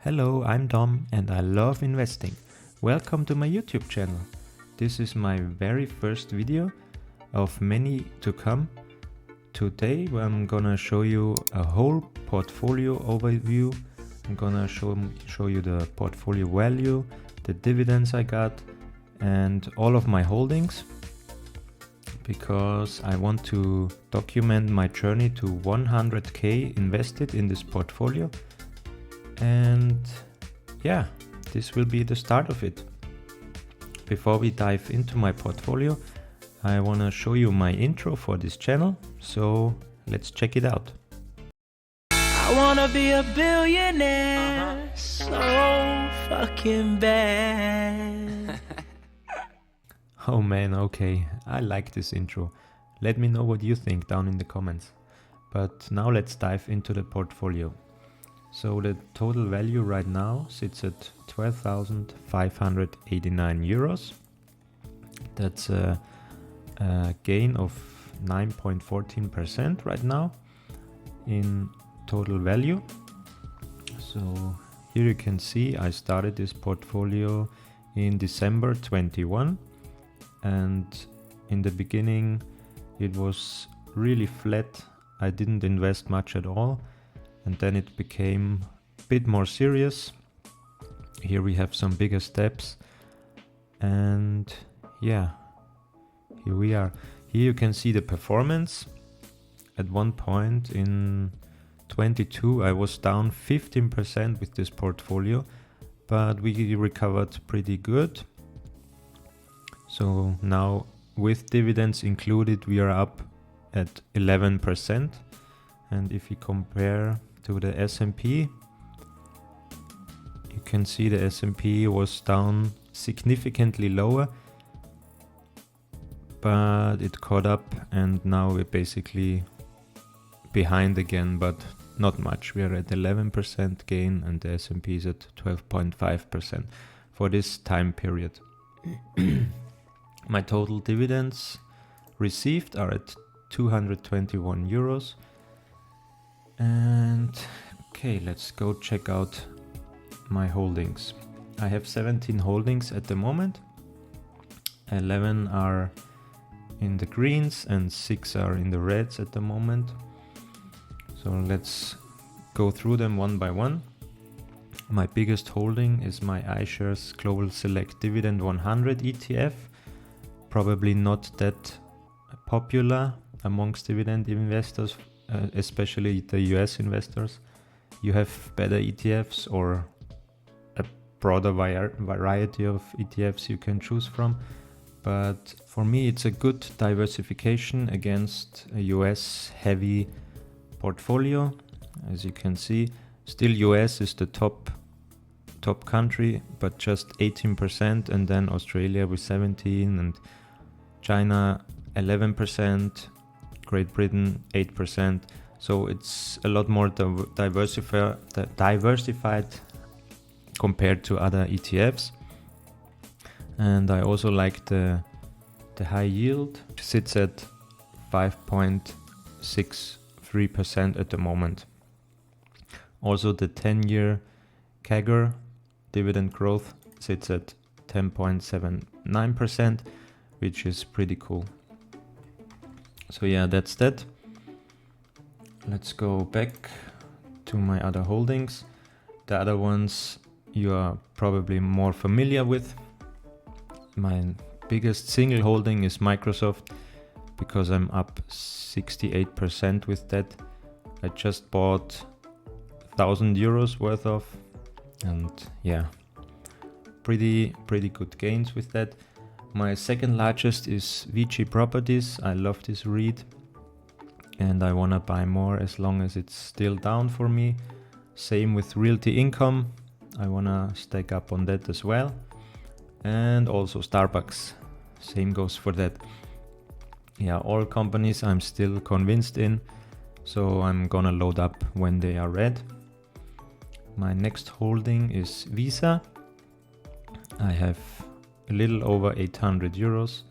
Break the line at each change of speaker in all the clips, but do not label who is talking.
Hello, I'm Dom and I love investing. Welcome to my YouTube channel. This is my very first video of many to come. Today I'm gonna show you a whole portfolio overview. I'm gonna show you the portfolio value, the dividends I got, and all of my holdings, because I want to document my journey to 100K invested in this portfolio. And yeah, this will be the start of it. Before we dive into my portfolio, I want to show you my intro for this channel, so let's check it out.
I wanna be a billionaire so fucking bad.
Oh man, okay, I like this intro. Let me know what you think down in the comments. But now let's dive into the portfolio. So the total value right now sits at 12,589 euros. That's a gain of 9.14% right now in total value. So here you can see I started this portfolio in December 21, and in the beginning it was really flat. I didn't invest much at all. And then it became a bit more serious. Here we have some bigger steps. And yeah, here we are. Here you can see the performance. At one point in 22, I was down 15% with this portfolio, but we recovered pretty good. So now with dividends included, we are up at 11%. And if you compare to the S&P, you can see the S&P was down significantly lower, but it caught up and now we're basically behind again, but not much. We are at 11% gain and the S&P is at 12.5% for this time period. My total dividends received are at 221 euros. And okay, let's go check out my holdings. I have 17 holdings at the moment. 11 are in the greens and 6 are in the reds at the moment. So let's go through them one by one. My biggest holding is my iShares Global Select Dividend 100 ETF. Probably not that popular amongst dividend investors, especially the US investors. You have better ETFs or a broader variety of ETFs you can choose from. But for me, it's a good diversification against a US heavy portfolio. As you can see, still US is the top country, but just 18%, and then Australia with 17%, and China 11%. Great Britain 8%, so it's a lot more diversified compared to other ETFs. And I also like the high yield, which sits at 5.63% at the moment. Also the 10-year CAGR dividend growth sits at 10.79%, which is pretty cool. So yeah, that's that. Let's go back to my other holdings. The other ones you are probably more familiar with. My biggest single holding is Microsoft, because I'm up 68% with that. I just bought 1,000 euros worth of, and yeah, pretty good gains with that. My second largest is VG Properties. I love this REIT and I want to buy more as long as it's still down for me. Same with Realty Income. I want to stack up on that as well. And also Starbucks. Same goes for that. Yeah, all companies I'm still convinced in. So I'm gonna load up when they are red. My next holding is Visa. I have a little over 800 euros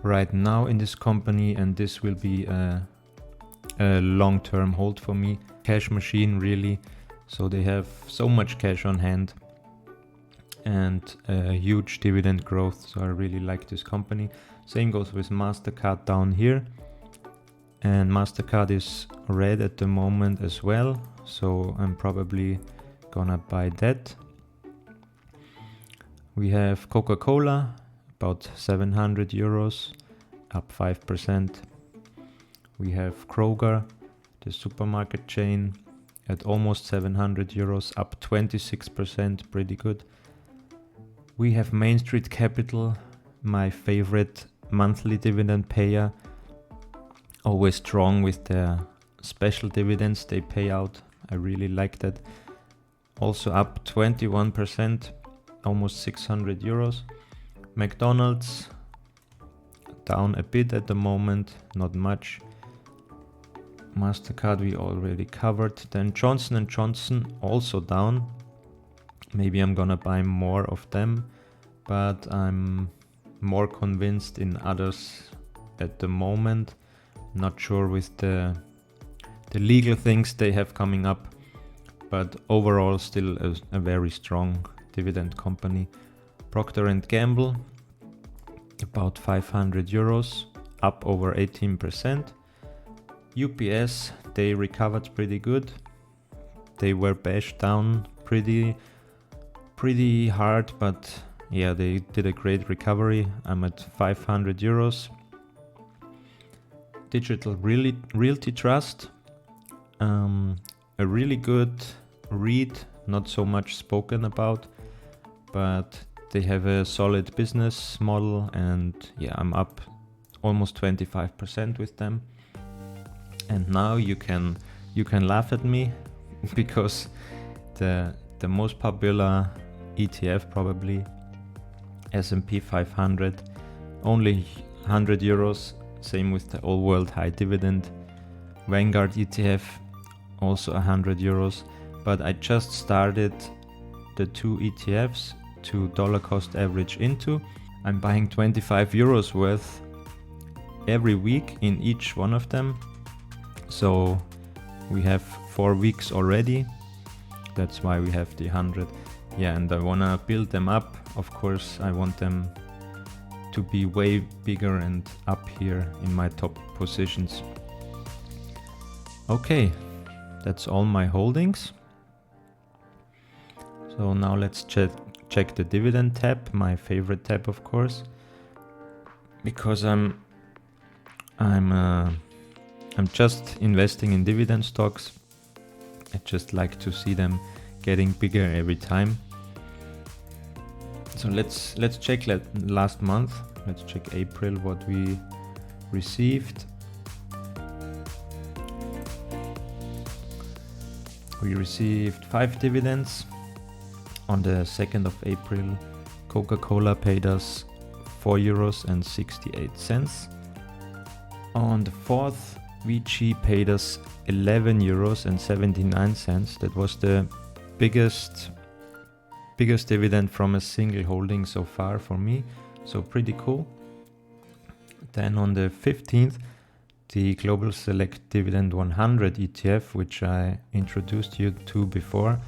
right now in this company, and this will be a long-term hold for me. Cash machine, really. So they have so much cash on hand and a huge dividend growth. So I really like this company. Same goes with MasterCard down here. And MasterCard is red at the moment as well. So I'm probably gonna buy that. We have Coca-Cola, about 700 euros, up 5%. We have Kroger, the supermarket chain, at almost 700 euros, up 26%, pretty good. We have Main Street Capital, my favorite monthly dividend payer, always strong with their special dividends they pay out. I really like that. Also up 21%, almost 600 euros. McDonald's down a bit at the moment, not much. MasterCard we already covered. Then Johnson & Johnson also down. Maybe I'm gonna buy more of them, but I'm more convinced in others at the moment. Not sure with the legal things they have coming up, but overall still a very strong dividend company. Procter & Gamble, about 500 euros, up over 18%. UPS, they recovered pretty good. They were bashed down pretty hard, but yeah, they did a great recovery. I'm at 500 euros. Digital Realty Trust, a really good read, not so much spoken about, but they have a solid business model, and yeah, I'm up almost 25% with them. And now you can laugh at me because the most popular ETF, probably S&P 500, only 100 euros. Same with the All World High Dividend. Vanguard ETF, also 100 euros. But I just started the two ETFs to dollar cost average into. I'm buying 25 euros worth every week in each one of them. So we have 4 weeks already. That's why we have the 100. Yeah, and I wanna build them up. Of course, I want them to be way bigger and up here in my top positions. Okay, that's all my holdings. So now let's check the dividend tab, my favorite tab, of course, because I'm just investing in dividend stocks. I just like to see them getting bigger every time. So let's check last month. Let's check April, what we received. We received 5 dividends. On the 2nd of April, Coca-Cola paid us €4.68. On the 4th, VG paid us €11.79. That was the biggest dividend from a single holding so far for me, so pretty cool. Then on the 15th, the Global Select Dividend 100 ETF, which I introduced you to before,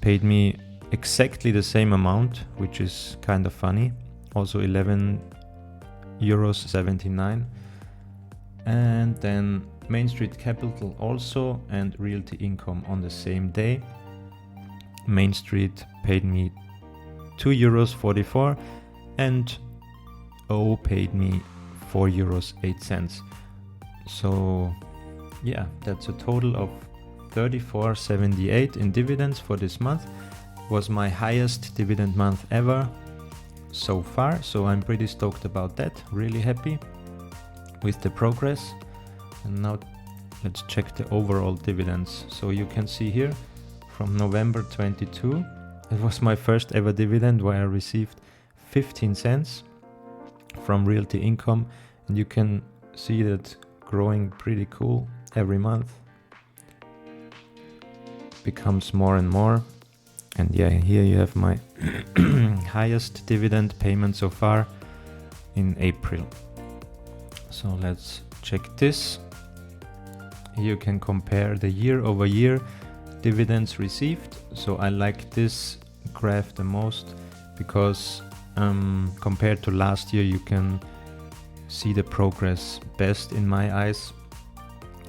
paid me exactly the same amount, which is kind of funny, also €11.79. And then Main Street Capital also, and Realty Income on the same day. Main Street paid me €2.44 and O paid me €4.08. So yeah, that's a total of 34.78 in dividends for this month. Was my highest dividend month ever so far, so I'm pretty stoked about that, really happy with the progress. And now let's check the overall dividends. So you can see here from November 22, it was my first ever dividend where I received 15 cents from Realty Income, and you can see that growing pretty cool every month, becomes more and more. And yeah, here you have my highest dividend payment so far in April. So let's check this. You can compare the year-over-year dividends received. So I like this graph the most because compared to last year you can see the progress best in my eyes.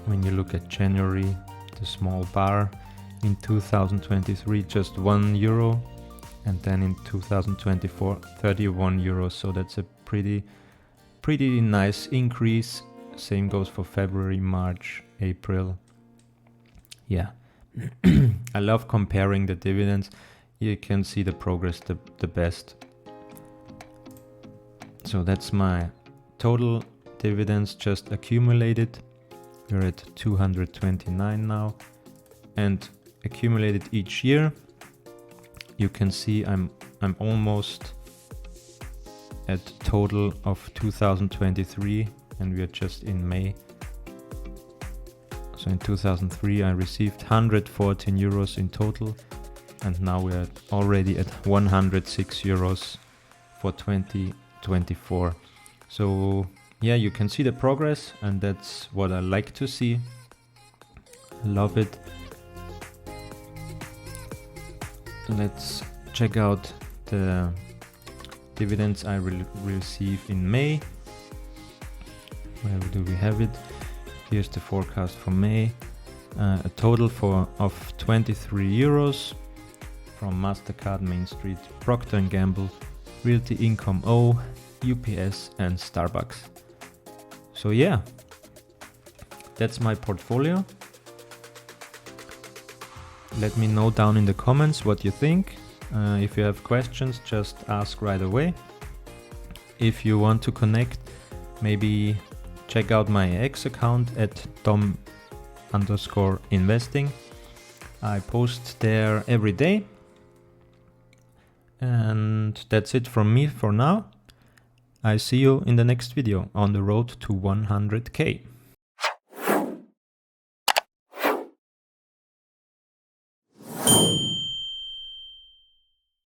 When you look at January, the small bar, in 2023 just €1, and then in 2024 €31. So that's a pretty nice increase. Same goes for February, March, April. Yeah. I love comparing the dividends. You can see the progress the best. So that's my total dividends just accumulated. We're at 229 now, and accumulated each year. You can see I'm almost at total of 2023, and we are just in May. So in 2003 I received €114 in total, and now we are already at €106 for 2024. So yeah, you can see the progress, and that's what I like to see. Love it. Let's check out the dividends I will receive in May. Where do we have it? Here's the forecast for May. A total of €23 from MasterCard, Main Street, Procter & Gamble, Realty Income O, UPS and Starbucks. So yeah, that's my portfolio. Let me know down in the comments what you think. If you have questions, just ask right away. If you want to connect, maybe check out my X account at Dom_investing. I post there every day. And that's it from me for now. I see you in the next video on the road to 100K.